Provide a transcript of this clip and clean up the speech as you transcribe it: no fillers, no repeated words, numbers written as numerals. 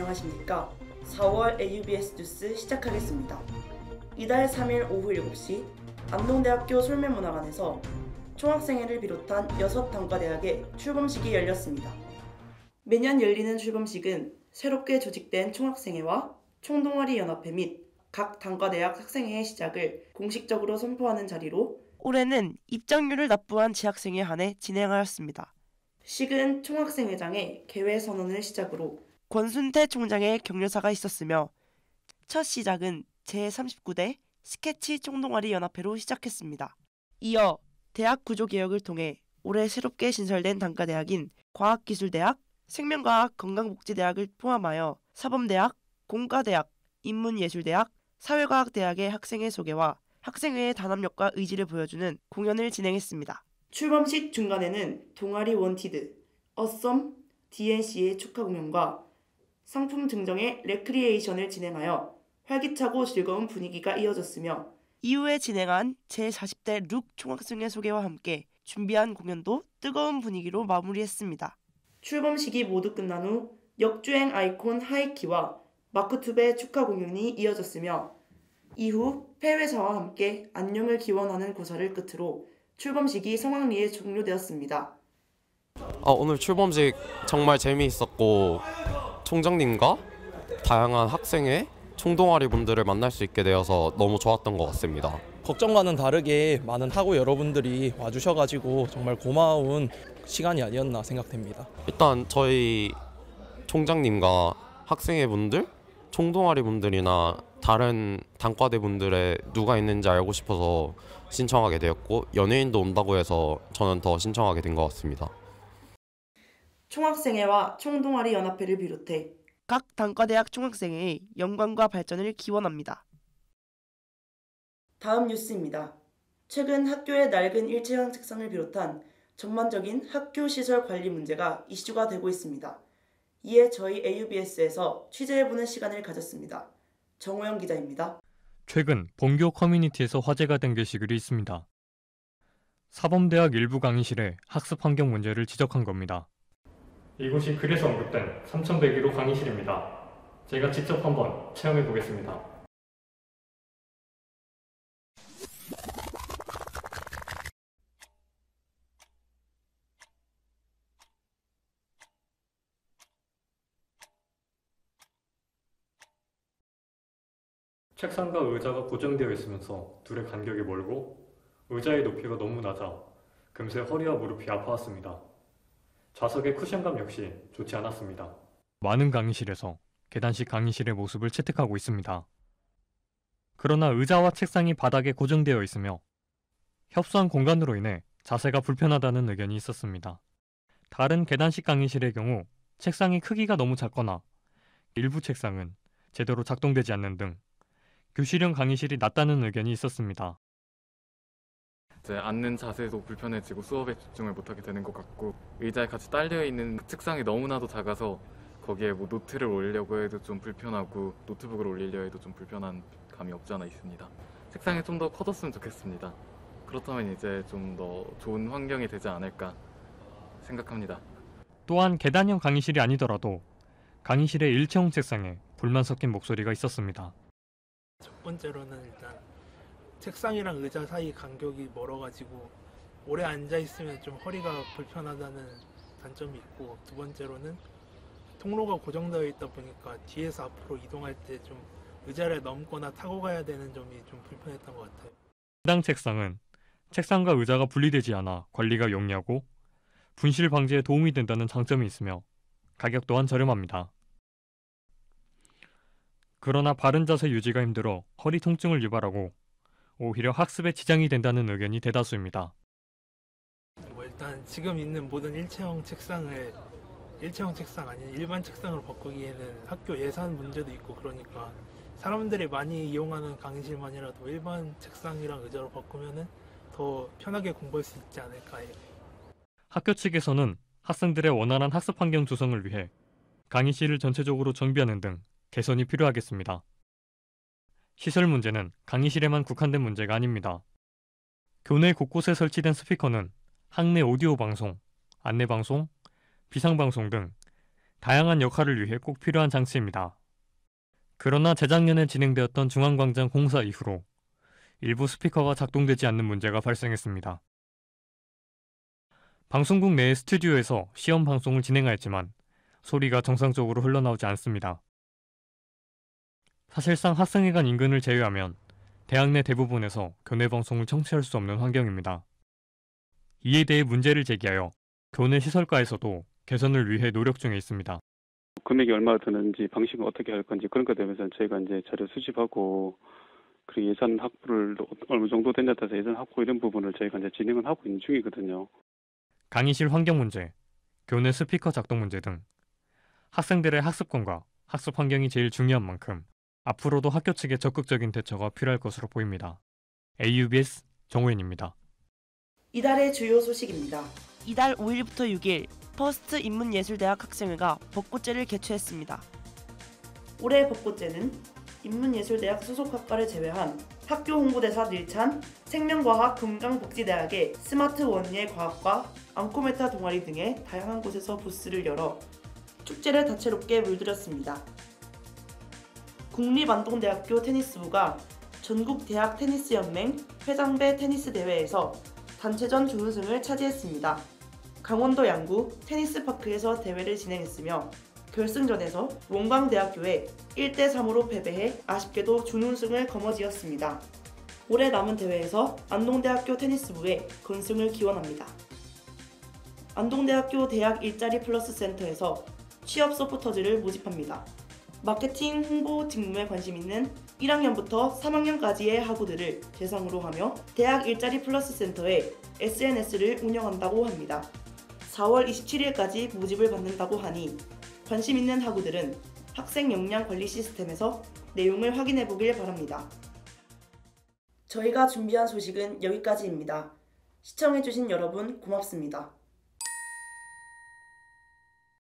안녕하십니까. 4월 AUBS 뉴스 시작하겠습니다. 이달 3일 오후 7시 안동대학교 솔매문화관에서 총학생회를 비롯한 6단과대학의 출범식이 열렸습니다. 매년 열리는 출범식은 새롭게 조직된 총학생회와 총동아리 연합회 및 각 단과대학 학생회의 시작을 공식적으로 선포하는 자리로 올해는 입장료를 납부한 재학생에 한해 진행하였습니다. 식은 총학생회장의 개회 선언을 시작으로 권순태 총장의 격려사가 있었으며 첫 시작은 제39대 스케치 총동아리 연합회로 시작했습니다. 이어 대학 구조 개혁을 통해 올해 새롭게 신설된 단과대학인 과학기술대학, 생명과학 건강복지대학을 포함하여 사범대학, 공과대학, 인문예술대학, 사회과학대학의 학생회 소개와 학생회의 단합력과 의지를 보여주는 공연을 진행했습니다. 출범식 중간에는 동아리 원티드, 어썸, DNC의 축하 공연과 상품 증정의 레크리에이션을 진행하여 활기차고 즐거운 분위기가 이어졌으며 이후에 진행한 제40대 룩 총학생회 소개와 함께 준비한 공연도 뜨거운 분위기로 마무리했습니다. 출범식이 모두 끝난 후 역주행 아이콘 하이키와 마크투베 축하 공연이 이어졌으며 이후 폐회사와 함께 안녕을 기원하는 고사를 끝으로 출범식이 성황리에 종료되었습니다. 오늘 출범식 정말 재미있었고 총장님과 다양한 학생회, 총동아리 분들을 만날 수 있게 되어서 너무 좋았던 것 같습니다. 걱정과는 다르게 많은 학우 여러분들이 와주셔가지고 정말 고마운 시간이 아니었나 생각됩니다. 일단 저희 총장님과 학생회 분들, 총동아리 분들이나 다른 단과대 분들의 누가 있는지 알고 싶어서 신청하게 되었고 연예인도 온다고 해서 저는 더 신청하게 된 것 같습니다. 총학생회와 총동아리 연합회를 비롯해 각 단과대학 총학생회의 영광과 발전을 기원합니다. 다음 뉴스입니다. 최근 학교의 낡은 일체형 책상을 비롯한 전반적인 학교 시설 관리 문제가 이슈가 되고 있습니다. 이에 저희 AUBS에서 취재해보는 시간을 가졌습니다. 정호영 기자입니다. 최근 본교 커뮤니티에서 화제가 된 게시글이 있습니다. 사범대학 일부 강의실의 학습 환경 문제를 지적한 겁니다. 이곳이 글에서 언급된 3101호 강의실입니다. 제가 직접 한번 체험해 보겠습니다. 책상과 의자가 고정되어 있으면서 둘의 간격이 멀고 의자의 높이가 너무 낮아 금세 허리와 무릎이 아파왔습니다. 좌석의 쿠션감 역시 좋지 않았습니다. 많은 강의실에서 계단식 강의실의 모습을 채택하고 있습니다. 그러나 의자와 책상이 바닥에 고정되어 있으며 협소한 공간으로 인해 자세가 불편하다는 의견이 있었습니다. 다른 계단식 강의실의 경우 책상의 크기가 너무 작거나 일부 책상은 제대로 작동되지 않는 등 교실형 강의실이 낫다는 의견이 있었습니다. 앉는 자세도 불편해지고 수업에 집중을 못하게 되는 것 같고 의자에 같이 딸려 있는 책상이 너무나도 작아서 거기에 노트를 올리려고 해도 좀 불편하고 노트북을 올리려 해도 좀 불편한 감이 없지 않아 있습니다. 책상이 좀 더 커졌으면 좋겠습니다. 그렇다면 이제 좀 더 좋은 환경이 되지 않을까 생각합니다. 또한 계단형 강의실이 아니더라도 강의실의 일체형 책상에 불만 섞인 목소리가 있었습니다. 첫 번째로는 일단 책상이랑 의자 사이 간격이 멀어가지고 오래 앉아있으면 좀 허리가 불편하다는 단점이 있고, 두 번째로는 통로가 고정되어 있다 보니까 뒤에서 앞으로 이동할 때 좀 의자를 넘거나 타고 가야 되는 점이 좀 불편했던 것 같아요. 해당 책상은 책상과 의자가 분리되지 않아 관리가 용이하고 분실 방지에 도움이 된다는 장점이 있으며 가격 또한 저렴합니다. 그러나 바른 자세 유지가 힘들어 허리 통증을 유발하고 오히려 학습에 지장이 된다는 의견이 대다수입니다. 일단 지금 있는 모든 일체형 책상 아닌 일반 책상으로 바꾸기에는 학교 예산 문제도 있고, 그러니까 사람들이 많이 이용하는 강의실만이라도 일반 책상이랑 의자로 바꾸면 더 편하게 공부할 수 있지 않을까 해요. 학교 측에서는 학생들의 원활한 학습 환경 조성을 위해 강의실을 전체적으로 정비하는 등 개선이 필요하겠습니다. 시설 문제는 강의실에만 국한된 문제가 아닙니다. 교내 곳곳에 설치된 스피커는 학내 오디오 방송, 안내 방송, 비상 방송 등 다양한 역할을 위해 꼭 필요한 장치입니다. 그러나 재작년에 진행되었던 중앙광장 공사 이후로 일부 스피커가 작동되지 않는 문제가 발생했습니다. 방송국 내의 스튜디오에서 시험 방송을 진행하였지만 소리가 정상적으로 흘러나오지 않습니다. 사실상 학생회관 인근을 제외하면 대학 내 대부분에서 교내 방송을 청취할 수 없는 환경입니다. 이에 대해 문제를 제기하여 교내 시설과에서도 개선을 위해 노력 중에 있습니다. 금액이 얼마나 드는지 방식은 어떻게 할 건지 그런 것 대해서 저희가 이제 자료 수집하고 그리고 예산 확보를 어느 정도 됐냐에 따라서 예산 확보 이런 부분을 저희가 이제 진행을 하고 있는 중이거든요. 강의실 환경 문제, 교내 스피커 작동 문제 등 학생들의 학습권과 학습 환경이 제일 중요한 만큼 앞으로도 학교 측의 적극적인 대처가 필요할 것으로 보입니다. AUBS 정우현입니다. 이달의 주요 소식입니다. 이달 5일부터 6일 퍼스트 인문예술대학 학생회가 벚꽃제를 개최했습니다. 올해 벚꽃제는 인문예술대학 소속학과를 제외한 학교 홍보대사 늘찬, 생명과학 금강복지대학의 스마트 원예 과학과 앙코메타 동아리 등의 다양한 곳에서 부스를 열어 축제를 다채롭게 물들였습니다. 국립안동대학교 테니스부가 전국대학 테니스연맹 회장배 테니스 대회에서 단체전 준우승을 차지했습니다. 강원도 양구 테니스파크에서 대회를 진행했으며 결승전에서 원광대학교에 1대3으로 패배해 아쉽게도 준우승을 거머쥐었습니다. 올해 남은 대회에서 안동대학교 테니스부에 건승을 기원합니다. 안동대학교 대학 일자리 플러스 센터에서 취업 서포터즈를 모집합니다. 마케팅 홍보 직무에 관심 있는 1학년부터 3학년까지의 학우들을 대상으로 하며 대학 일자리 플러스 센터에 SNS를 운영한다고 합니다. 4월 27일까지 모집을 받는다고 하니 관심 있는 학우들은 학생 역량 관리 시스템에서 내용을 확인해 보길 바랍니다. 저희가 준비한 소식은 여기까지입니다. 시청해주신 여러분 고맙습니다.